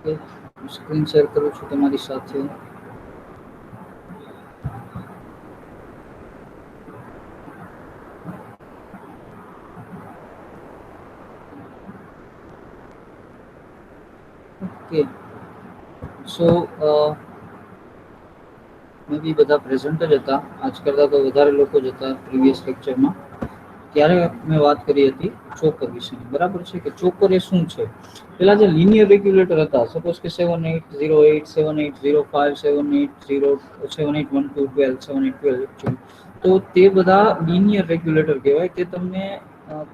Okay, screen share કરું છું તમારી સાથે. ઓકે, સો મે બી બધા પ્રેઝન્ટ જ હતા. આજ કરતાં તો વધારે લોકો જ હતા પ્રીવિયસ લેક્ચરમાં. ત્યારે મેં વાત કરી હતી ચોકર વિશેની, બરાબર છે? કે ચોકર એ શું છે? પેલા જે લિનિયર રેગ્યુલેટર હતા, સપોઝ કે 7808, 7805, 7807, 7812, 7812, તો તે બધા લિનિયર રેગ્યુલેટર કહેવાય. તે તમને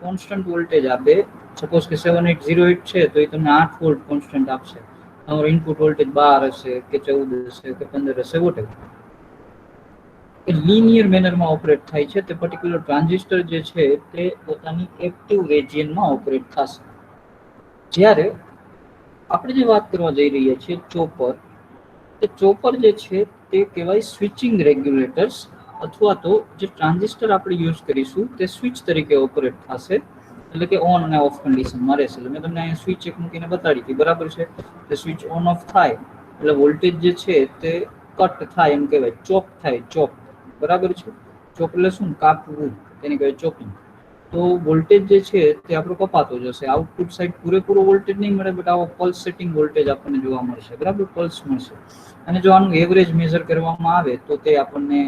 કોન્સ્ટન્ટ વોલ્ટેજ આપે. સપોઝ કે 7808 છે તો એ તમને 8 વોલ્ટ કોન્સ્ટન્ટ આપશે. તમારો ઇનપુટ વોલ્ટેજ 12 હશે કે 14 હશે કે 15 હશે, વોટેવર. એ લિનિયર મેનરમાં ઓપરેટ થાય છે. તે પર્ટિક્યુલર ટ્રાન્ઝિસ્ટર જે છે તે પોતાની એક્ટિવ રેજિયનમાં ઓપરેટ થશે. જ્યારે આપણે જે વાત કરવા જઈ રહ્યા છીએ ચોપર, તે ચોપર જે છે તે કહેવાય સ્વિચિંગ રેગ્યુલેટર્સ, અથવા તો જે ટ્રાન્ઝિસ્ટર આપણે યુઝ કરીશું તે સ્વિચ તરીકે ઓપરેટ થશે. એટલે કે ઓન અને ઓફ કન્ડિશનમાં રહેશે. એટલે મેં તમને અહીંયા સ્વિચ એક મૂકીને બતાડી હતી, બરાબર છે? તે સ્વિચ ઓન ઓફ થાય એટલે વોલ્ટેજ જે છે તે કટ થાય, એમ કહેવાય, ચોપ થાય, ચોપ, બરાબર છે? ચોપ એટલે શું? કાપવું, તેને કહેવાય ચોપિંગ. તો વોલ્ટેજ જે છે તે આપણો કપાતો જશે. આઉટપુટ સાઈડ પૂરેપૂરો વોલ્ટેજ નહીં મળે, બટ આવો પલ્સ સેટિંગ વોલ્ટેજ આપણને જોવા મળશે, બરાબર? પલ્સ મળશે. અને જો આનું એવરેજ મેઝર કરવામાં આવે તો તે આપણને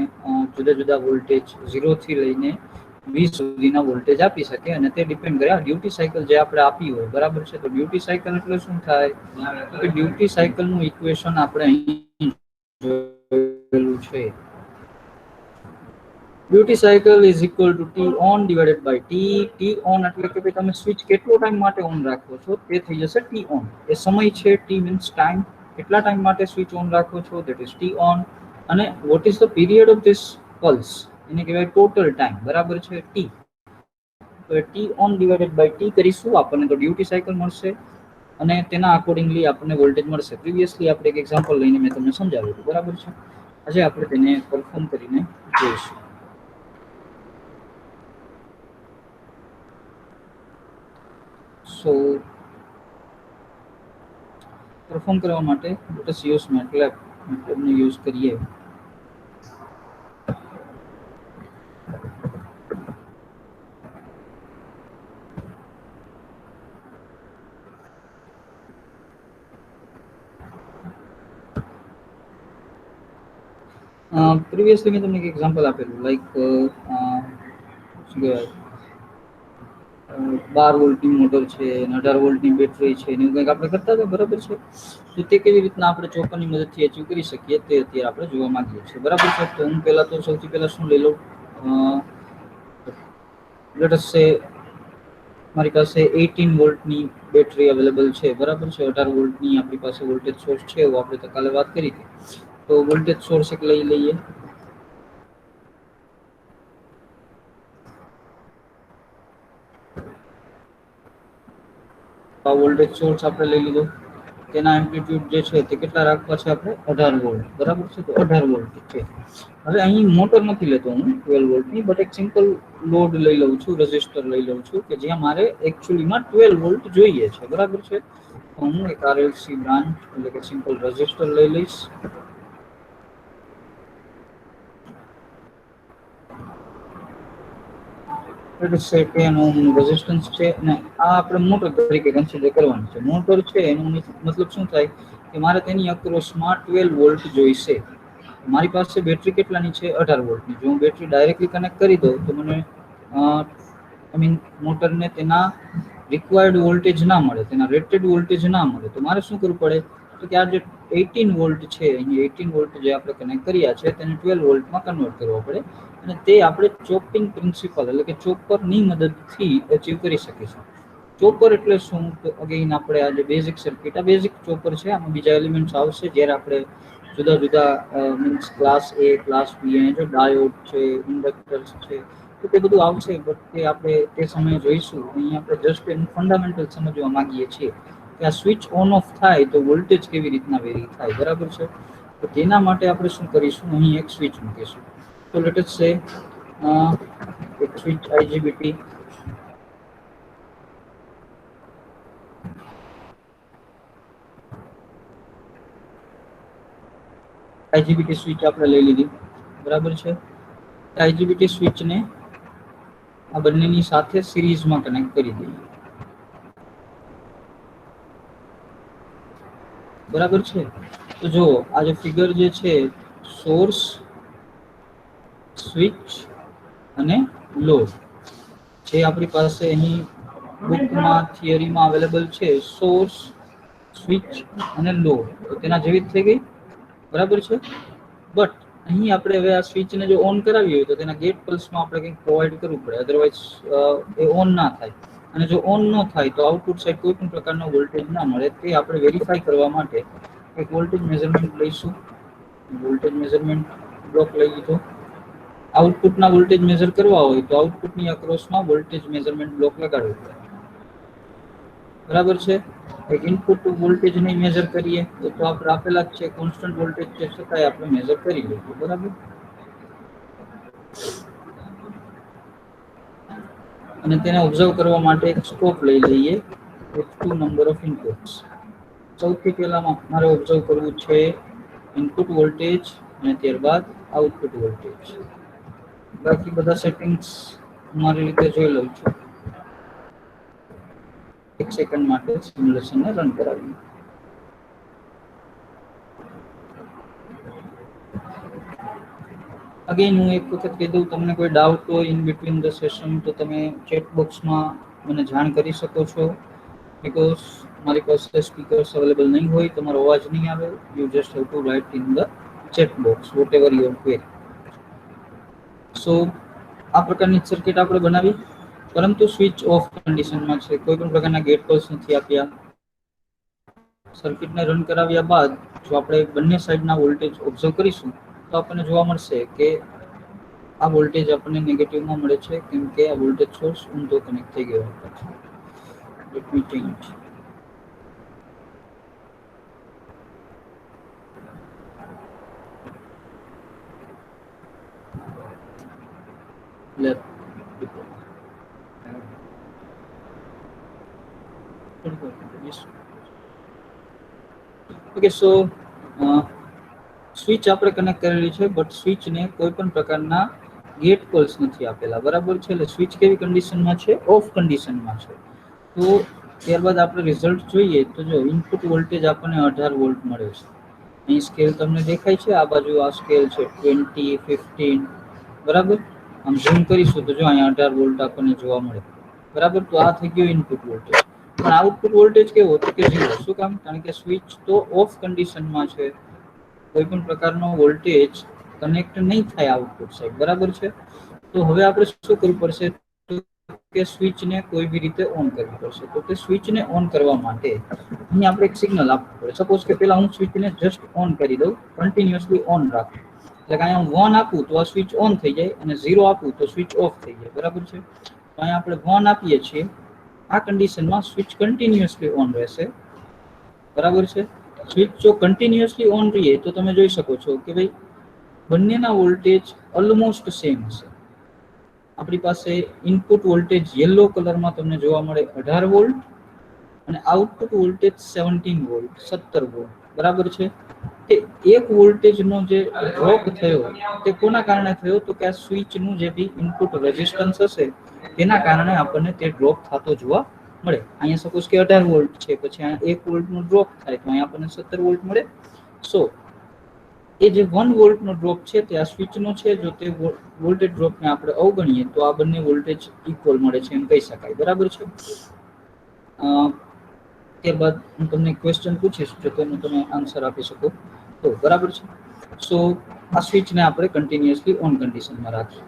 જુદા જુદા વોલ્ટેજ 0 થી લઈને 20 સુધીના વોલ્ટેજ આપી શકે. અને તે ડિપેન્ડ કરે ડ્યુટી સાયકલ જે આપણે આપી હોય, બરાબર છે? તો ડ્યુટી સાયકલ એટલે શું થાય? કે ડ્યુટી સાયકલનું ઇક્વેશન આપણે અહીં જોયેલું છે. Duty cycle is equal to T on divided by T. T on એટલે કે ભાઈ તમે સ્વિચ કેટલો ટાઈમ માટે ઓન રાખો છો તે થઈ જશે ટી ઓન. એ સમય છે, ટી મીન્સ ટાઈમ. કેટલા ટાઈમ માટે સ્વિચ ઓન રાખો છો, દેટ ઇઝ ટી ઓન. અને what is the period of this pulse, એને કહેવાય ટોટલ ટાઈમ, બરાબર છે? ટી. તો એ T on divided by T કરીશું, આપણને તો ડ્યુટી સાયકલ મળશે. અને તેના અકોર્ડિંગલી આપણને વોલ્ટેજ મળશે. પ્રીવિયસલી આપણે એક એક્ઝામ્પલ લઈને મેં તમને સમજાવ્યું હતું, બરાબર છે? આજે આપણે તેને પરફોર્મ કરીને જોઈશું. સો પરફોર્મ કરવા માટે let us use MATLAB. MATLAB ને યુઝ કરીએ. પ્રીવિયસલી મેં તમને એક એક્ઝામ્પલ આપેલું, લાઈક શું કહેવાય, 12 વોલ્ટની મોટર છે, 18 વોલ્ટની બેટરી છે, એવું કંઈક આપણે કરતા હતા, બરાબર છે? તો તે કેવી રીતના આપણે ચોપરની મદદથી અચીવ કરી શકીએ તે અત્યારે આપણે જોવા માંગીએ છીએ, બરાબર છે? તો હું પહેલા તો સૌથી પહેલા શું લઈ લઉં, લેટ અસ સે મારી પાસે 18 વોલ્ટની બેટરી અવેલેબલ છે, બરાબર છે? 18 વોલ્ટની આપણી પાસે વોલ્ટેજ સોર્સ છે, એવું આપણે તો કાલે વાત કરી હતી. તો વોલ્ટેજ સોર્સ એક લઈ લઈએ. આ વોલ્ટેજ સોર્સ આપણે લઈ લીધો. તેના એમ્પ્લિટ્યુડ જે છે તે કેટલા રાખવા છે આપણે? 18 વોલ્ટ, બરાબર છે? તો 18 વોલ્ટ છે. હવે અહીં મોટર નથી લેતો હું 12 વોલ્ટની, બટ એક સિમ્પલ લોડ લઈ લઉં છું, રેઝિસ્ટર લઈ લઉં છું, કે જ્યાં મારે એકચ્યુઅલીમાં 12 વોલ્ટ જોઈએ છે, બરાબર છે? તો હું એક આરએલસી બ્રાન્ચ એટલે કે સિમ્પલ રેઝિસ્ટર લઈ લઈશ. રેઝિસ્ટન્સ છે ને આ આપણે મોટર તરીકે કન્સિડર કરવાનું છે. મોટર છે એનો મતલબ શું થાય કે મારે તેની અક્રોસમાં 12 વોલ્ટ જોઈશે. મારી પાસે બેટરી કેટલાની છે? 18 વોલ્ટની. જો હું બેટરી ડાયરેક્ટલી કનેક્ટ કરી દઉં તો મને આઈ મીન મોટરને તેના રિક્વાયર્ડ વોલ્ટેજ ના મળે, તેના રેટેડ વોલ્ટેજ ના મળે. તો મારે શું કરવું પડે? તો કે આ જે 18 વોલ્ટ છે, અહીં 18 વોલ્ટ જે આપણે કનેક્ટ કર્યા છે તેને 12 વોલ્ટમાં કન્વર્ટ કરવો પડે. અને તે આપણે ચોપિંગ પ્રિન્સિપલ એટલે કે ચોપરની મદદથી અચીવ કરી શકીશું. ચોપર એટલે શું? તો અગેઇન આપણે આ જે બેઝિક સર્કિટ, આ બેઝિક ચોપર છે. આમાં બીજા એલિમેન્ટ્સ આવશે જ્યારે આપણે જુદા જુદા મીન્સ ક્લાસ એ, ક્લાસ બી, અને જો ડાયોડ છે, ઇન્ડક્ટર્સ છે, તો તે બધું આવશે. બટ તે આપણે તે સમયે જોઈશું. અહીં આપણે જસ્ટ એનું ફંડામેન્ટલ સમજવા માંગીએ છીએ કે આ સ્વિચ ઓન ઓફ થાય તો વોલ્ટેજ કેવી રીતના વેરી થાય, બરાબર છે? તો તેના માટે આપણે શું કરીશું? અહીં એક સ્વિચ મૂકીશું. તો લેટ અસ સે એક સ્વિચ IGBT. આઈજીબીટી સ્વિચ આપણે લઈ લીધી, બરાબર છે. આઈજીબીટી સ્વિચને આ બંનેની સાથે સિરીઝમાં કનેક્ટ કરી દઈએ, બરાબર છે. તો જો આ જે ફિગર જે છે, સોર્સ, સ્વિચ અને લોડ, જે આપણી પાસે અહીં બુકમાં થિયરીમાં અવેલેબલ છે, સોર્સ, સ્વિચ અને લોડ, તો તેના જેવી જ થઈ ગઈ, બરાબર છે. બટ અહીં આપણે હવે આ સ્વિચને જો ઓન કરાવી હોય તો તેના ગેટ પલ્સમાં આપણે કંઈક પ્રોવાઈડ કરવું પડે, અધરવાઇઝ એ ઓન ના થાય. અને જો ઓન ન થાય તો આઉટપુટ સાઈડ કોઈ પણ પ્રકારનો વોલ્ટેજ ના મળે. તે આપણે વેરીફાઈ કરવા માટે એક વોલ્ટેજ મેઝરમેન્ટ લઈશું. વોલ્ટેજ મેઝરમેન્ટ બ્લોક લઈ લીધો. આઉટપુટના વોલ્ટેજ મેઝર કરવા હોય તો આઉટપુટની અક્રોસમાં વોલ્ટેજ મેઝરમેન્ટ બ્લોક લગાડવું પડે, બરાબર છે. એક ઇનપુટ વોલ્ટેજ નહીં મેઝર કરીએ તો આપણે આપેલા જ છે કોન્સ્ટન્ટ વોલ્ટેજ છે, છતાંય આપણે મેઝર કરી લઈએ, બરાબર. અને તેને ઓબ્ઝર્વ કરવા માટે એક સ્કોપ લઈ લઈએ, F2 નંબર ઓફ ઇનપુટ્સ. સૌથી પહેલામાં મારે ઓબ્ઝર્વ કરવું છે ઇનપુટ વોલ્ટેજ અને ત્યારબાદ આઉટપુટ વોલ્ટેજ. બાકી બધા સેટિંગ્સ મારી રીતે જોઈ લઉં છું. એક સેકન્ડ માટે સિમ્યુલેશનને રન કરાવીએ. અગેન હું એક વખત કહી દઉં, તમને કોઈ ડાઉટ હોય ઇન બિટવીન ધ સેશન તો તમે ચેટ બોક્સમાં મને જાણ કરી શકો છો. બીકોઝ મારી પાસે સ્પીકર્સ અવેલેબલ નહીં હોય, તમારો અવાજ નહીં આવે. You just have to write in the chat box whatever your query. So આ પ્રકારની સર્કિટ આપણે બનાવી, પરંતુ સ્વિચ ઓફ કન્ડિશનમાં છે, કોઈ પણ પ્રકારના ગેટ પલ્સ નથી આપ્યા. સર્કિટને રન કરાવ્યા બાદ જો આપણે બંને સાઈડના વોલ્ટેજ ઓબ્ઝર્વ કરીશું તો આપણને જોવા મળશે કે આ વોલ્ટેજ આપણને નેગેટિવમાં મળે છે, કેમ કે આ વોલ્ટેજ સોર્સ ઊંધો કનેક્ટ થઈ ગયો છે. Let me change. ઓકે, સો સ્વિચ આપણે કનેક્ટ કરેલી છે, બટ સ્વિચને કોઈ પણ પ્રકારના ગેટ પલ્સ નથી આપેલા, બરાબર છે. એટલે સ્વિચ કેવી કન્ડિશનમાં છે? ઓફ કન્ડિશનમાં છે. તો ત્યારબાદ આપણે રિઝલ્ટ જોઈએ તો જો ઇનપુટ વોલ્ટેજ આપણને 18 વોલ્ટ મળે છે. અહીં સ્કેલ તમને દેખાય છે, આ બાજુ આ સ્કેલ છે 20, 15, બરાબર. આમ ઝૂમ કરીશું તો જો અહીંયા 18 વોલ્ટ આપણને જોવા મળે, બરાબર. તો આ થઈ ગયો ઇનપુટ વોલ્ટેજ. પણ આઉટપુટ વોલ્ટેજ કેવો હતો કે 0. શું કામ? કારણ કે સ્વિચ તો ઓફ કન્ડિશનમાં છે, કોઈ પણ પ્રકારનો વોલ્ટેજ કનેક્ટ નહીં થાય આઉટપુટ સાઈડ, બરાબર છે. તો હવે આપણે શું કરવું પડશે કે સ્વિચને કોઈ બી રીતે ઓન કરવી પડશે. તો તે સ્વિચને ઓન કરવા માટે અહીં આપણે એક સિગ્નલ આપવું પડે. સપોઝ કે પહેલા હું સ્વિચને જસ્ટ ઓન કરી દઉં, કન્ટિન્યુઅસલી ઓન રાખું, એટલે કે અહીંયા 1 આપું તો આ સ્વિચ ઓન થઈ જાય અને 0 આપું તો સ્વિચ ઓફ થઈ જાય, બરાબર છે. તો અહીંયા આપણે 1 આપીએ છીએ, આ કન્ડિશનમાં સ્વિચ કન્ટિન્યુઅસલી ઓન રહેશે, બરાબર છે. સ્વિચ જો કન્ટિન્યુઅસલી ઓન રહીએ તો તમે જોઈ શકો છો કે ભાઈ બંનેના વોલ્ટેજ ઓલમોસ્ટ સેમ હશે. આપણી પાસે ઇનપુટ વોલ્ટેજ યલો કલરમાં તમને જોવા મળે 18 વોલ્ટ અને આઉટપુટ વોલ્ટેજ 17 વોલ્ટ, 17 વોલ્ટ, બરાબર છે. તે એક વોલ્ટેજનો જે ડ્રોપ થયો તે કોના કારણે થયો? તો કે આ સ્વિચનું જે બી ઇનપુટ રેઝિસ્ટન્સ હશે તેના કારણે આપણને તે ડ્રોપ થતો જોવા મળે. અહીંયા સપોઝ કે 18 વોલ્ટ છે, પછી અહીંયા 1 વોલ્ટનો ડ્રોપ થાય તો અહીંયા આપણને 17 વોલ્ટ મળે. સો એ જે 1 વોલ્ટનો ડ્રોપ છે તે આ સ્વિચનો છે. જો તે વોલ્ટેજ ડ્રોપને આપણે અવગણીએ તો આ બંને વોલ્ટેજ ઇક્વલ મળે છે એમ કહી શકાય, બરાબર છે. ત્યારબાદ હું તમને ક્વેશ્ચન પૂછીશ, જો તેનો તમે આન્સર આપી શકો તો, બરાબર છે. સો આ સ્વિચને આપણે કન્ટિન્યુઅસલી ઓન કન્ડિશનમાં રાખીએ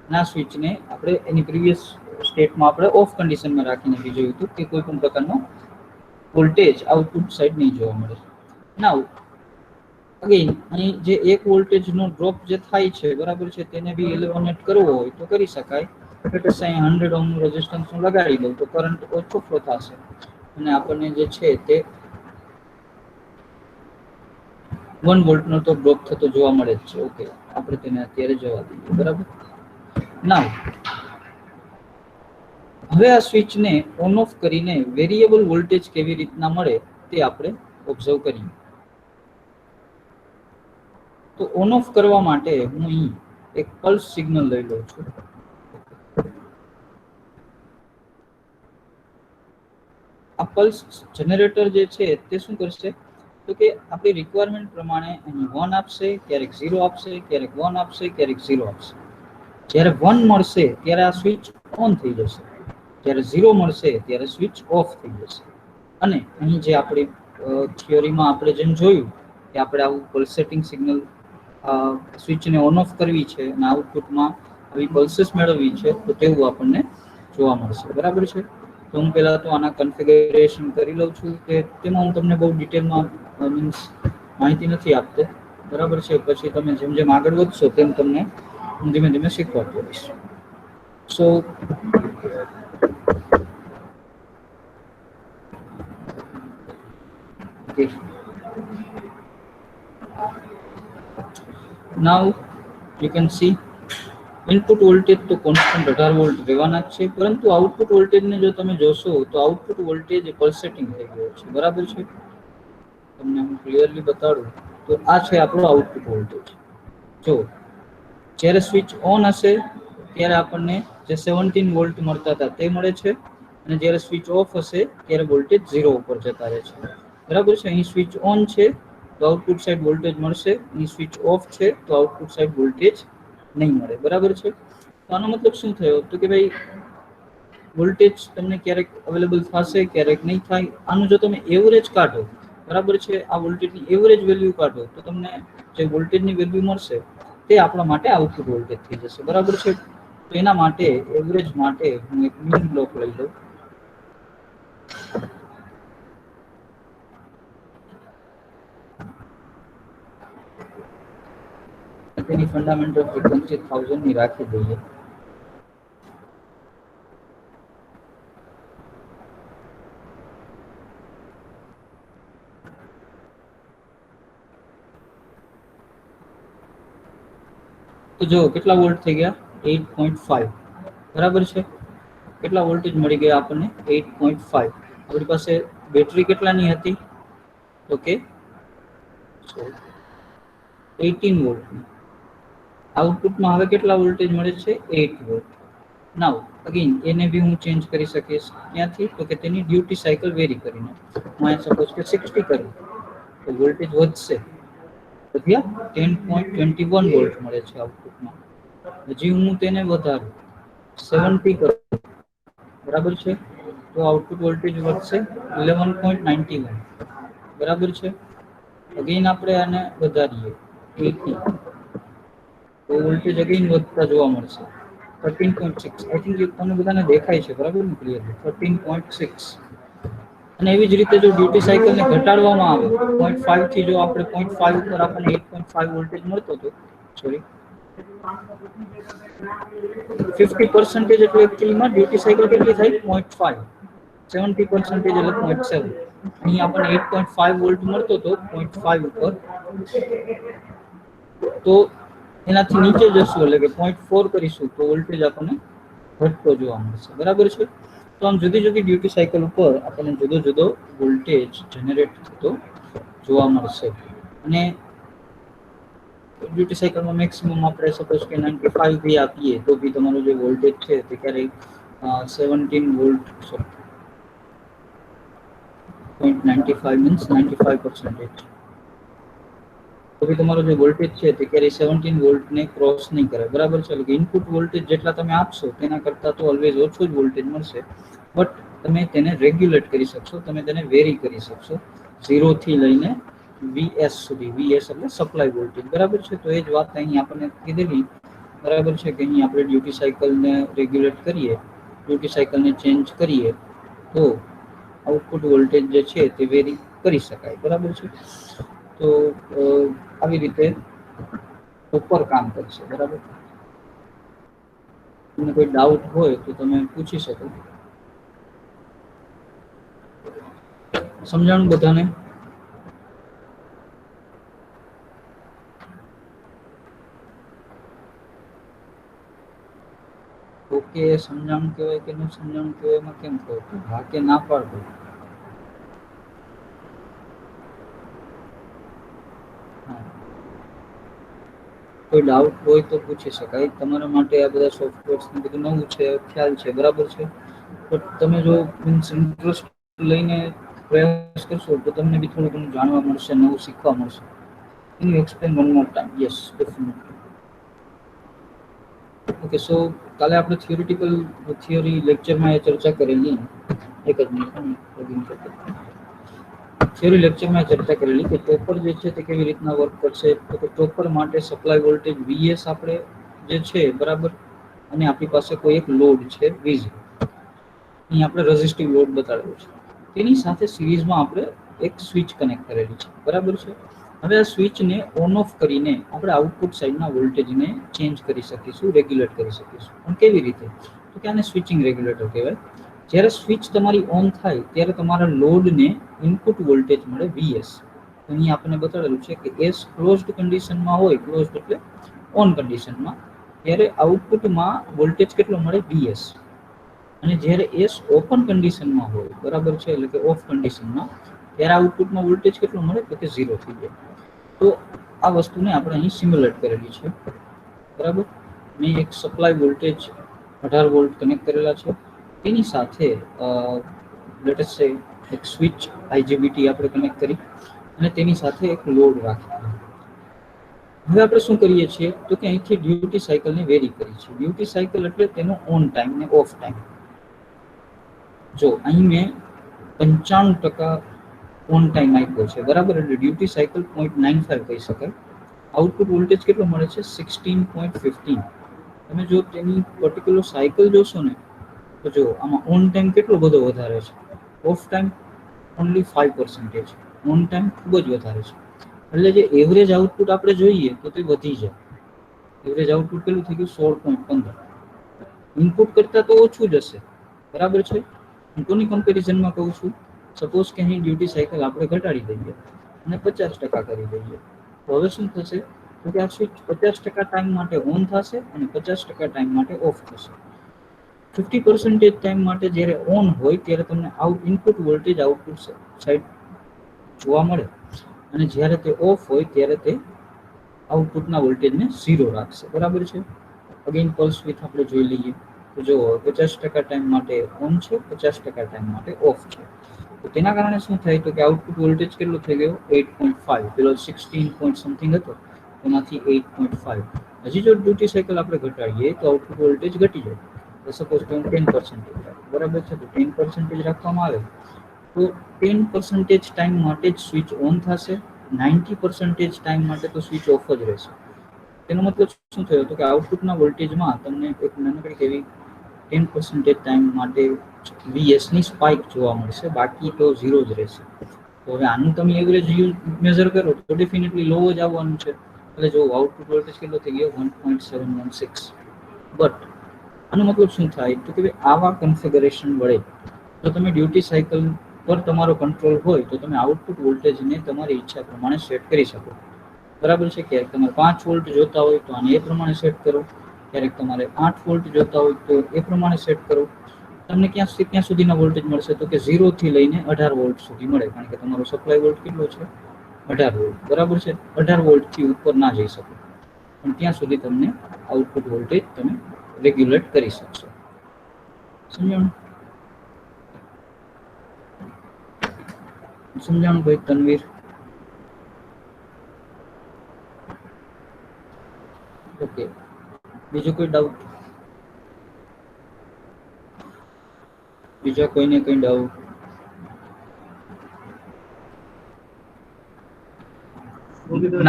અને આ સ્વિચને આપણે એની પ્રીવિયસ સ્ટેટમાં આપણે ઓફ કન્ડિશનમાં રાખીને બી જોયું હતું કે કોઈ પણ પ્રકારનો વોલ્ટેજ આઉટપુટ સાઈડ નહીં જોવા મળે. નાઉ અગેન અહીં જે 1 વોલ્ટેજનો ડ્રોપ જે થાય છે, બરાબર છે, તેને બી એલિમિનેટ કરવો હોય તો કરી શકાય. એટલે અહીં 100 ઓહ્મનું રેઝિસ્ટન્સ હું લગાડી દઉં તો કરંટ ઓછો ફ્લો થશે અને આપણને જે છે તે 1 વોલ્ટનો તો ડ્રોપ થતો જોવા મળે જ છે. ઓકે, આપણે તેને અત્યારે જવા દઈએ, બરાબર. નાઉ હવે આ સ્વિચને ઓન ઓફ કરીને વેરિયેબલ વોલ્ટેજ કેવી રીતના મળે તે આપણે ઓબ્ઝર્વ કરીએ. તો ઓન ઓફ કરવા માટે હું અહીં એક પલ્સ સિગ્નલ લઈ લઉં છું. આ પલ્સ જનરેટર જે છે તે શું કરશે તો કે આપણી રિક્વાયરમેન્ટ પ્રમાણે અહીં 1 આપશે, ક્યારેક 0 આપશે, ક્યારેક 1 આપશે, ક્યારેક 0 આપશે. જ્યારે 1 મળશે ત્યારે આ સ્વિચ ઓન થઈ જશે, જ્યારે 0 મળશે ત્યારે સ્વિચ ઓફ થઈ જશે. અને અહીં જે આપણી થિયરીમાં આપણે જેમ જોયું કે આપણે આવું પલ્સેટિંગ સિગ્નલ સ્વિચને ઓન ઓફ કરવી છે અને આઉટપુટમાં આવી પલ્સીસ મેળવવી છે તો તેવું આપણને જોવા મળશે. બરાબર છે. તો હું પહેલા તો આના કન્ફિગરેશન કરી લઉં છું કે તેમાં હું તમને બહુ ડિટેલમાં મીન્સ માહિતી નથી આપતો. બરાબર છે. પછી તમે જેમ જેમ આગળ વધશો તેમ તમને હું ધીમે ધીમે શીખવાડતો રહીશ. સો okay. Now you can see input voltage તો કોન્સ્ટન્ટ 18 વોલ્ટ રહેવાના જ છે, પરંતુ આઉટપુટ વોલ્ટેજને જો તમે જોશો તો આઉટપુટ વોલ્ટેજ પલ્સેટિંગ થઈ ગયો છે. બરાબર છે. તમને હું ક્લિયરલી બતાડું તો આ છે આપણો આઉટપુટ વોલ્ટેજ. જો જ્યારે સ્વિચ ઓન હશે ત્યારે આપણને જે 17 વોલ્ટ મળતા હતા તે મળે છે, અને જ્યારે સ્વિચ ઓફ હશે ત્યારે વોલ્ટેજ 0 ઉપર જતા રહે છે. બરાબર છે. અહીં સ્વિચ ઓન છે તો આઉટપુટ સાઈડ વોલ્ટેજ મળશે, અહીં સ્વિચ ઓફ છે તો આઉટપુટ સાઈડ વોલ્ટેજ નહીં મળે. બરાબર છે. તો આનો મતલબ શું થયો તો કે ભાઈ વોલ્ટેજ તમને ક્યારેક અવેલેબલ થશે, ક્યારેક નહીં થાય. આનું જો તમે એવરેજ કાઢો, બરાબર છે, આ વોલ્ટેજની એવરેજ વેલ્યુ કાઢો તો તમને જે વોલ્ટેજની વેલ્યુ મળશે તે આપણા માટે આઉટપુટ વોલ્ટેજ થઈ જશે. બરાબર છે. તો એના માટે એવરેજ માટે હું એક ન્યૂ બ્લોક લઈ લઉં. તેની ફંડામેન્ટલ ફ્રીક્વન્સી 1000 ની રાખી દઈએ. તો જો કેટલા વોલ્ટ થઈ ગયા 8.5. બરાબર છે. કેટલા વોલ્ટેજ મળી ગયા આપણને 8.5. આપણી પાસે બેટરી કેટલાની હતી તો કે 18 વોલ્ટની. આઉટપુટમાં હવે કેટલા વોલ્ટેજ મળે છે 8 વોલ્ટ. નાઉ અગેન એને બી હું ચેન્જ કરી શકીશ. ક્યાંથી તો કે તેની ડ્યુટી સાયકલ વેરી કરીને હું અહીં સપોઝ કે 60 કરું તો વોલ્ટેજ વધશે. વધ્યા 10.21 વોલ્ટ મળે છે આઉટપુટમાં. હજી હું તેને વધારું 70 કરું, બરાબર છે, તો આઉટપુટ વોલ્ટેજ વધશે 11.91. બરાબર છે. અગેન આપણે આને વધારીએ 80 તો વોલ્ટેજ અગેન વધતા જોવા મળશે 13.6. આઈ થિંક તમને બધાને દેખાય છે બરાબર ને ક્લિયરલી 13.6. અને એવી જ રીતે જો ડ્યુટી સાયકલને ઘટાડવામાં આવે 0.5 થી જો આપણે 0.5 ઉપર આપણને 8.5 વોલ્ટેજ મળતો હતો, સોરી 50% એટલે એકચ્યુઅલીમાં ડ્યુટી સાયકલ કેટલી થાય 0.5, 70% એટલે 0.7. અહીં આપણને 8.5 વોલ્ટ મળતો હતો 0.5 ઉપર, તો એનાથી નીચે જશું એટલે કે 0.4 કરીશું તો વોલ્ટેજ આપણને ઘટતો જોવા મળશે. બરાબર છે. તો આમ જુદી જુદી ડ્યુટી સાયકલ ઉપર આપણને જુદો જુદો વોલ્ટેજ જનરેટ થતો જોવા મળશે. અને ડ્યુટી સાયકલમાં મેક્સિમમ આપણે સપોઝ કે 95 બી આપીએ તો બી તમારો જે વોલ્ટેજ છે તે ક્યારેક 17 વોલ્ટ 0.95 મીન્સ 95%. તો બી તમારો જે વોલ્ટેજ છે તે ક્યારેય 17 વોલ્ટને ક્રોસ નહીં કરે. બરાબર છે. એટલે કે ઇનપુટ વોલ્ટેજ જેટલા તમે આપશો તેના કરતાં તો ઓલવેઝ ઓછું જ વોલ્ટેજ મળશે, બટ તમે તેને રેગ્યુલેટ કરી શકશો, તમે તેને વેરી કરી શકશો 0 થી લઈને વીએસ સુધી. વીએસ એટલે સપ્લાય વોલ્ટેજ. બરાબર છે. તો એ જ વાત અહીં આપણને કીધેલી. બરાબર છે કે અહીં આપણે ડ્યુટી સાયકલને રેગ્યુલેટ કરીએ, ડ્યુટી સાયકલને ચેન્જ કરીએ તો આઉટપુટ વોલ્ટેજ જે છે તે વેરી કરી શકાય. બરાબર છે. તો આવી રીતે ઉપર કામ કરશે. બરાબર. તમને કોઈ ડાઉટ હોય તો તમે પૂછી શકો. સમજાણું બધાને? ઓકે. સમજાણું કહેવાય કે ન સમજાણું કહેવાય એમાં કેમ કહો હા કે ના પાડો? હા કોઈ ડાઉટ હોય તો પૂછી શકાય. તમારા માટે આ બધા સોફ્ટવેર્સ ને બધું નવું છે, ખ્યાલ છે, બરાબર છે. પણ તમે જો મીન્સ ઇન્ટરેસ્ટ લઈને પ્રયાસ કરશો તો તમને બી થોડું ઘણું જાણવા મળશે, નવું શીખવા મળશે. Can you explain one more time? Yes, definitely. Okay, so કાલે આપણે થિયરી લેક્ચરમાં એ ચર્ચા કરેલી. એક જ મિનિટ, થિયરી લેક્ચરમાં ચર્ચા કરેલી કે ટોપર જે છે તે કેવી રીતના વર્ક કરશે. તો કે ટોપર માટે સપ્લાય વોલ્ટેજ VS આપણે જે છે બરાબર, અને આપણી પાસે કોઈ એક લોડ છે VG. અહીં આપણે રેઝિસ્ટિવ લોડ બતાડેલો છે. તેની સાથે સિરીઝમાં આપણે એક સ્વિચ કનેક્ટ કરેલી છે, બરાબર છે. હવે આ સ્વિચને ઓન ઓફ કરીને આપણે આઉટપુટ સાઇડના વોલ્ટેજને ચેન્જ કરી શકીશું, રેગ્યુલેટ કરી શકીશું. પણ કેવી રીતે? તો કે આને સ્વિચિંગ રેગ્યુલેટર કહેવાય. જ્યારે સ્વિચ તમારી ઓન થાય ત્યારે તમારા લોડને ઇનપુટ વોલ્ટેજ મળે VS. અહીં આપણને બતાવેલું છે કે S ક્લોઝડ કન્ડિશનમાં હોય, ક્લોઝડ એટલે ઓન કન્ડિશનમાં, ત્યારે આઉટપુટમાં વોલ્ટેજ કેટલો મળે VS. અને જ્યારે S ઓપન કન્ડિશનમાં હોય, બરાબર છે, એટલે કે ઓફ કન્ડિશનમાં, ત્યારે આઉટપુટમાં વોલ્ટેજ કેટલો મળે તો કે 0 થઈ જાય. તો આ વસ્તુને આપણે અહીં સિમ્યુલેટ કરેલી છે, બરાબર. મેં એક સપ્લાય વોલ્ટેજ 18 વોલ્ટ કનેક્ટ કરેલા છે. તેની સાથે લેટેસ્ટ સે એક સ્વિચ IGBT આપણે કનેક્ટ કરી અને તેની સાથે એક લોડ રાખી. હવે આપણે શું કરીએ છીએ તો કે અહીંથી ડ્યુટી સાયકલને વેરી કરીએ છીએ. ડ્યુટી સાયકલ એટલે તેનો ઓન ટાઈમ ને ઓફ ટાઈમ. જો અહીં મેં 95% ઓન ટાઈમ આપ્યો છે, બરાબર, એટલે ડ્યુટી સાયકલ 0.95 કહી શકાય. આઉટપુટ વોલ્ટેજ કેટલો મળે છે 16.15. તમે જો તેની પર્ટિક્યુલર સાયકલ જોશો ને તો જો આમાં ઓન ટાઈમ કેટલો બધો વધારે છે, of time only 5%, on time ખૂબ જ વધારે છે. એટલે જે એવરેજ આઉટપુટ આપણે જોઈએ તો તે વધી જાય. એવરેજ આઉટપુટ કેટલું થઈ ગયું 16.15. ઇનપુટ કરતાં તો ઓછું જ હશે, બરાબર છે. હું કોની કમ્પેરિઝનમાં કહું છું? સપોઝ કે અહીં ડ્યુટી સાયકલ આપણે ઘટાડી દઈએ અને 50% કરી દઈએ, તો હવે શું થશે તો કે આ સ્વિચ 50% ટાઈમ માટે ઓન થશે અને 50% ટાઈમ માટે ઓફ થશે. 50% ટાઈમ માટે જ્યારે ઓન હોય ત્યારે તમને ઇનપુટ વોલ્ટેજ આઉટપુટ સાઈડ જોવા મળે, અને જ્યારે તે ઓફ હોય ત્યારે તે આઉટપુટના વોલ્ટેજને 0 રાખશે, બરાબર છે. અગેન પલ્સ વિથ આપણે જોઈ લઈએ તો જો 50% ટાઈમ માટે ઓન છે, 50% ટાઈમ માટે ઓફ છે. તો તેના કારણે શું થાય તો કે આઉટપુટ વોલ્ટેજ કેટલો થઈ ગયો 8.5. પેલો 16 પોઈન્ટ સમથિંગ હતો એમાંથી 8.5. હજી જો ડ્યુટી સાયકલ આપણે ઘટાડીએ તો આઉટપુટ વોલ્ટેજ ઘટી જાય. સપોઝ કે 10%, બરાબર છે, તો 10% રાખવામાં આવે તો 10% ટાઈમ માટે જ સ્વિચ ઓન થશે, 90% ટાઈમ માટે તો સ્વિચ ઓફ જ રહેશે. તેનો મતલબ શું થયો તો કે આઉટપુટના વોલ્ટેજમાં તમને એક નાનકડી એવી 10% ટાઈમ માટે VS ની સ્પાઇક જોવા મળશે, બાકી તો 0 જ રહેશે. તો હવે આનું તમે એવરેજ મેઝર કરો તો ડેફિનેટલી લો જ આવવાનું છે. એટલે જો આઉટપુટ વોલ્ટેજ કેટલો થઈ ગયો 1.716. બટ આનો મતલબ શું થાય તો કે આવા કન્ફિગરેશન વડે જો તમે ડ્યુટી સાયકલ પર તમારો કંટ્રોલ હોય તો તમે આઉટપુટ વોલ્ટેજને તમારી ઈચ્છા પ્રમાણે સેટ કરી શકો, બરાબર છે. ક્યારેક તમારે 5 વોલ્ટ જોતા હોય તો આને એ પ્રમાણે સેટ કરો, ક્યારેક તમારે 8 વોલ્ટ જોતા હોય તો એ પ્રમાણે સેટ કરો. તમને ક્યાં સુધીના વોલ્ટેજ મળશે તો કે 0 થી લઈને 18 વોલ્ટ સુધી મળે, કારણ કે તમારો સપ્લાય વોલ્ટ કેટલો છે 18 વોલ્ટ, બરાબર છે. 18 વોલ્ટથી ઉપર ના જઈ શકો, પણ ત્યાં સુધી તમને આઉટપુટ વોલ્ટેજ તમે રેગ્યુલેટ કરી શકશો. સમજાણું? સમજાણું ભાઈ તનવીર? ઓકે, બીજો કોઈ ડાઉટ? બીજા કોઈને કઈ ડાઉટ?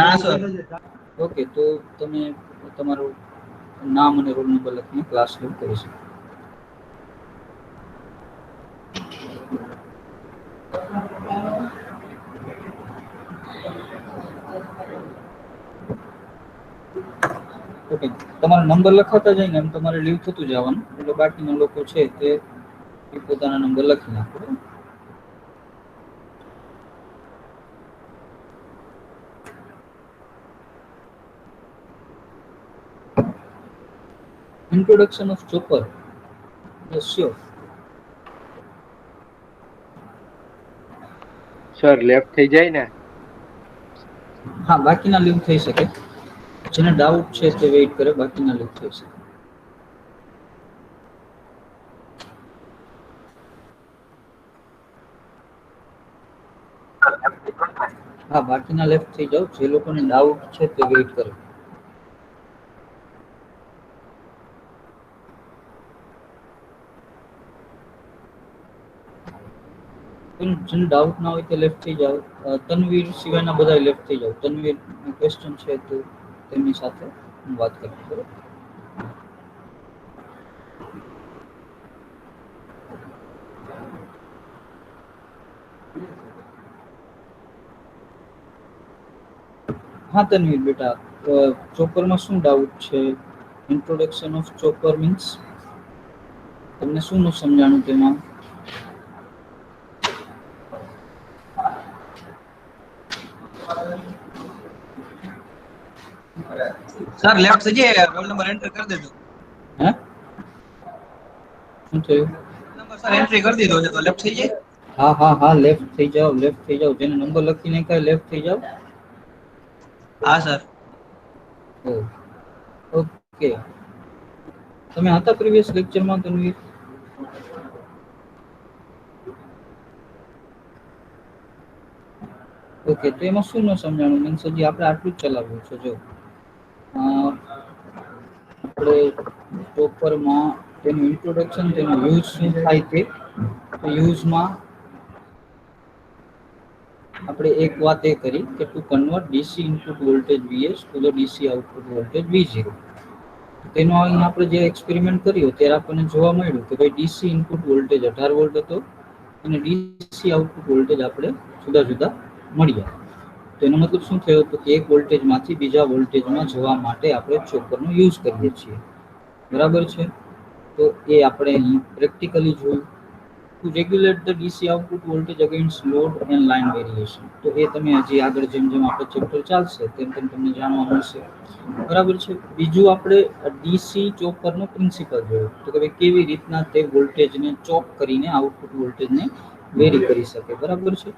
ના સર. ઓકે, તો તમે તમારું નામ અને રોલ નંબર લખીને ક્લાસ શરૂ કરી શકો. ઓકે, તમારો નંબર લખાતા જાય ને એમ તમારે લીવ થતું જવાનું, એટલે બાકીના લોકો છે તે પોતાના નંબર લખી નાખો. Introduction of chopper. Yes, sure. Sir left થઈ જાય ને? હા, બાકીના લીવ થઈ શકે. જેને ડાઉટ છે તે વેઇટ કરે, બાકીના લેટ થઈ શકે. હા, બાકીના લેફ્ટ થઈ જાવ. જે લોકોને ડાઉટ છે તે વેઇટ કરે. જેને ડાઉટ ના હોય તે લેફ્ટ થઈ જાવ. તનવીર સિવાયના બધા લેફ્ટ થઈ જાવ. તનવીર ક્વેશ્ચન છે તો તેમની સાથે હું વાત કરું. બરોબર. હા તનવીર બેટા, ચોપરમાં શું ડાઉટ છે? ઇન્ટ્રોડક્શન ઓફ ચોપર મીન્સ તમને શું સમજાણું તેમાં? સર લેફ્ટ થઈ જાય, રોલ નંબર એન્ટર કરી દેજો. હે શું થયું? નંબર સર એન્ટ્રી કરી દીધો છે તો લેફ્ટ થઈ જાય. હા હા હા, લેફ્ટ થઈ જાવ, લેફ્ટ થઈ જાવ. જેને નંબર લખી નાખ્યા લેફ્ટ થઈ જાવ. હા સર. ઓકે. તમે હતા પ્રીવિયસ લેક્ચરમાં તનવીર? ઓકે, તો એમાં શું ન સમજાણું? મીન્સ હજી આપણે આટલું જ ચલાવવું છે. જો આપણે ટોપરમાં તેનું ઇન્ટ્રોડક્શન, તેનો યુઝ શું થાય તે. તો યુઝમાં આપણે એક વાત એ કરી કે to convert DC input voltage VS to the DC output voltage વી0. તેનો અહીં આપણે જે એક્સપેરિમેન્ટ કર્યો ત્યારે આપણને જોવા મળ્યું કે ભાઈ ડીસી ઇનપુટ વોલ્ટેજ 18 વોલ્ટ હતો અને ડીસી આઉટપુટ વોલ્ટેજ આપણે જુદા જુદા મળ્યા. તો એનો મતલબ શું થયો? તો કે એક વોલ્ટેજમાંથી બીજા વોલ્ટેજમાં જવા માટે આપણે ચોપરનો યુઝ કરીએ છીએ. બરાબર છે? તો એ આપણે અહીં પ્રેક્ટિકલી જોયું. To regulate the DC output voltage against load and line variation. તો એ તમે હજી આગળ જેમ જેમ આપણે ચેપ્ટર ચાલશે તેમ તેમ તમને જાણવા મળશે. બરાબર છે? બીજું આપણે ડીસી ચોપરનો પ્રિન્સિપલ જોયો. તો કે ભાઈ કેવી રીતના તે વોલ્ટેજને ચોપ કરીને આઉટપુટ વોલ્ટેજને વેરી કરી શકે. બરાબર છે?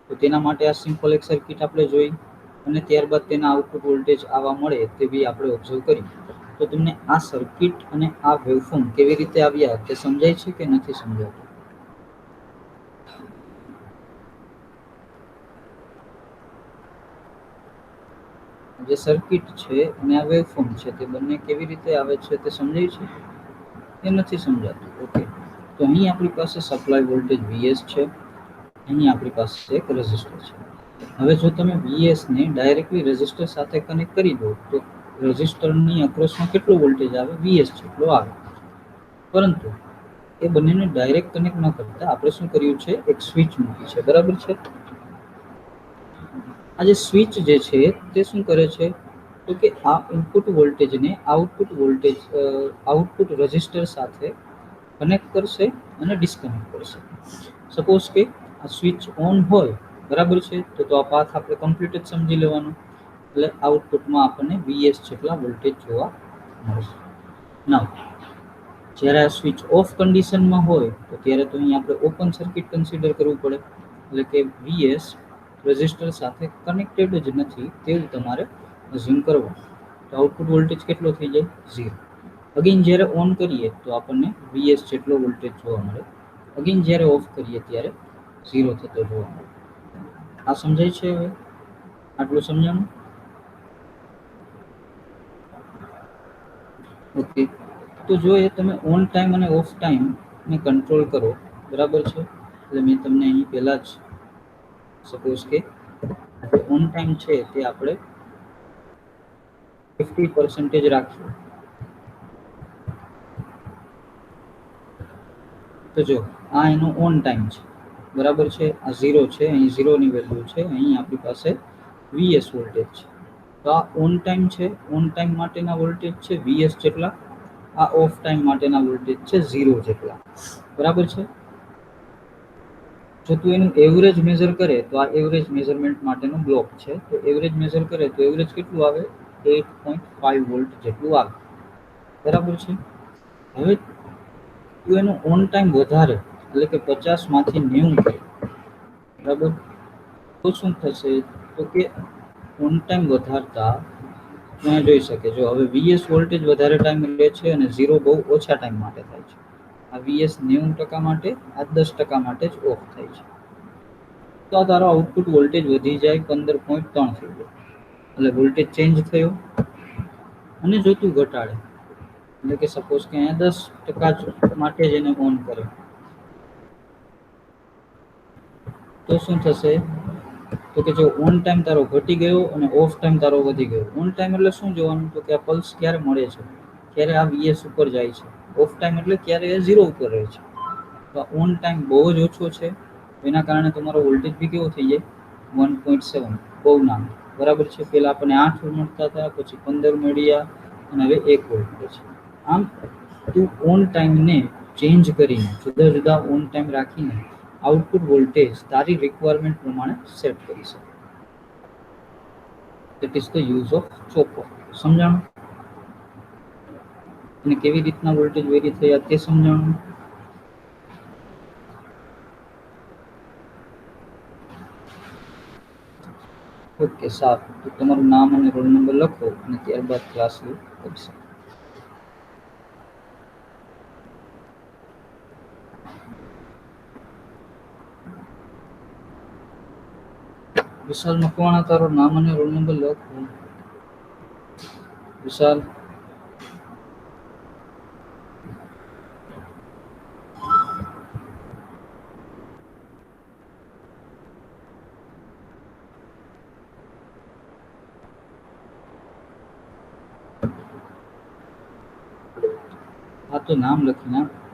તો તેના માટે આ સિમ્પલ એક સર્કિટ આપણે જોઈ અને ત્યારબાદ તેના આઉટપુટ વોલ્ટેજ આવા મળે તે બી આપણે ઓબ્ઝર્વ કરી. તો તમને આ સર્કિટ અને આ વેવફોર્મ કેવી રીતે આવ્યા તે સમજાય છે કે નથી સમજાતું? જે સર્કિટ છે અને આ વેવફોર્મ છે તે બંને કેવી રીતે આવે છે તે સમજાય છે કે નથી સમજાતું? ઓકે, તો અહીં આપણી પાસે સપ્લાય વોલ્ટેજ વીએસ છે, અહીં આપણી પાસે એક રેઝિસ્ટર છે. હવે જો તમે વીએસ ને ડાયરેક્ટલી રેઝિસ્ટર સાથે કનેક્ટ કરી દો તો રેઝિસ્ટરની અક્રોસમાં કેટલો વોલ્ટેજ આવે? વીએસ જેટલો આવે. પરંતુ એ બંનેને ડાયરેક્ટ કનેક્ટ ન કરતા આપણે શું કર્યું છે? એક સ્વિચ મૂકી છે. બરાબર છે? આ જે સ્વિચ જે છે તે શું કરે છે? તો કે આ ઇનપુટ વોલ્ટેજને આઉટપુટ રેઝિસ્ટર સાથે કનેક્ટ કરશે અને ડિસ્કનેક્ટ કરશે. સપોઝ કે આ સ્વિચ ઓન હોય, બરાબર છે, તો આ પાથ આપણે કમ્પ્લીટ જ સમજી લેવાનું. એટલે આઉટપુટમાં આપણને વીએસ જેટલા વોલ્ટેજ જોવા મળશે. નાઉ જ્યારે આ સ્વિચ ઓફ કન્ડિશનમાં હોય તો ત્યારે તો અહીં આપણે ઓપન સર્કિટ કન્સિડર કરવું પડે. એટલે કે વીએસ રેઝિસ્ટર સાથે કનેક્ટેડ જ નથી તેવું તમારે અઝ્યુમ કરવાનું. તો આઉટપુટ વોલ્ટેજ કેટલો થઈ જાય? 0. અગેન જ્યારે ઓન કરીએ તો આપણને વીએસ જેટલો વોલ્ટેજ જોવા મળે. અગેન જ્યારે ઓફ કરીએ ત્યારે 0 થતો જોવા મળે. આ સમજાય છે? હવે આટલું સમજાણું? ઓકે, તો જો એ તમે ઓન ટાઈમ અને ઓફ ટાઈમને કંટ્રોલ કરો, બરાબર છે, એટલે મેં તમને અહીં પહેલાં જ સપોઝ કે ઓન ટાઈમ છે તે આપણે 50% રાખીએ. તો જો આ એનો ઓન ટાઈમ છે, બરાબર છે, આ 0 છે, અહીં 0ની વેલ્યુ છે, અહીં આપણી પાસે વીએસ વોલ્ટેજ છે. તો આ ઓન ટાઈમ છે, ઓન ટાઈમ માટેના વોલ્ટેજ છે વીએસ જેટલા, આ ઓફ ટાઈમ માટેના વોલ્ટેજ છે 0 જેટલા. બરાબર છે? જો તું એનું એવરેજ મેઝર કરે તો આ એવરેજ મેઝરમેન્ટ માટેનો બ્લોક છે. તો એવરેજ મેઝર કરે તો એવરેજ કેટલું આવે? 8.5 વોલ્ટ જેટલું આવે. બરાબર છે? હવે તું એનો ઓન ટાઈમ વધારે, એટલે કે 50 માંથી 90 કરે, બરાબર, તો શું થશે? તો કે ઓન ટાઈમ વધારતા તમે જોઈ શકે જો હવે વીએસ વોલ્ટેજ વધારે ટાઈમ લે છે અને 0 બહુ ઓછા ટાઈમ માટે થાય છે. આ વીએસ 90% માટે, આ 10% માટે જ ઓફ થાય છે. તો આ તારો આઉટપુટ વોલ્ટેજ વધી જાય 15.3 થઈ જાય, એટલે વોલ્ટેજ ચેન્જ થયો. અને જો તું ઘટાડે, એટલે કે સપોઝ કે અહીંયા 10% માટે જ એને ઓન કરે, તો શું થશે? તો કે જો ઓન ટાઈમ તારો ઘટી ગયો અને ઓફ ટાઈમ તારો વધી ગયો. ઓન ટાઈમ એટલે શું જોવાનું? તો કે આ પલ્સ ક્યારે મળે છે, ક્યારે આ વીએસ ઉપર જાય છે. ઓફ ટાઈમ એટલે ક્યારે એ 0 ઉપર રહે છે. તો ઓન ટાઈમ બહુ જ ઓછો છે, એના કારણે તમારો વોલ્ટેજ બી કેવો થઈ જાય? 1.7, બહુ નાનો. બરાબર છે. પહેલા આપણને 8 મળતા હતા, પછી 15 મળ્યા અને હવે 1 વોલ્ટ મળે છે. આમ તું ઓન ટાઈમને ચેન્જ કરીને, જુદા જુદા ઓન ટાઈમ રાખીને આઉટપુટ વોલ્ટેજ તારી રિક્વાયરમેન્ટ પ્રમાણે સેટ કરી શકે. That is the use of chopper. સમજાણું? અને કેવી રીતના વોલ્ટેજ વેરી થયા તે સમજાણું? ઓકે, સારું. તો તમારું નામ અને રોલ નંબર લખો અને ત્યારબાદ ક્લાસ કરી શકો. વિશાલ મકવાણા, તારો નામ અને રોલ નંબર લખ. વિશાલ. હા, તો નામ લખી નાખ.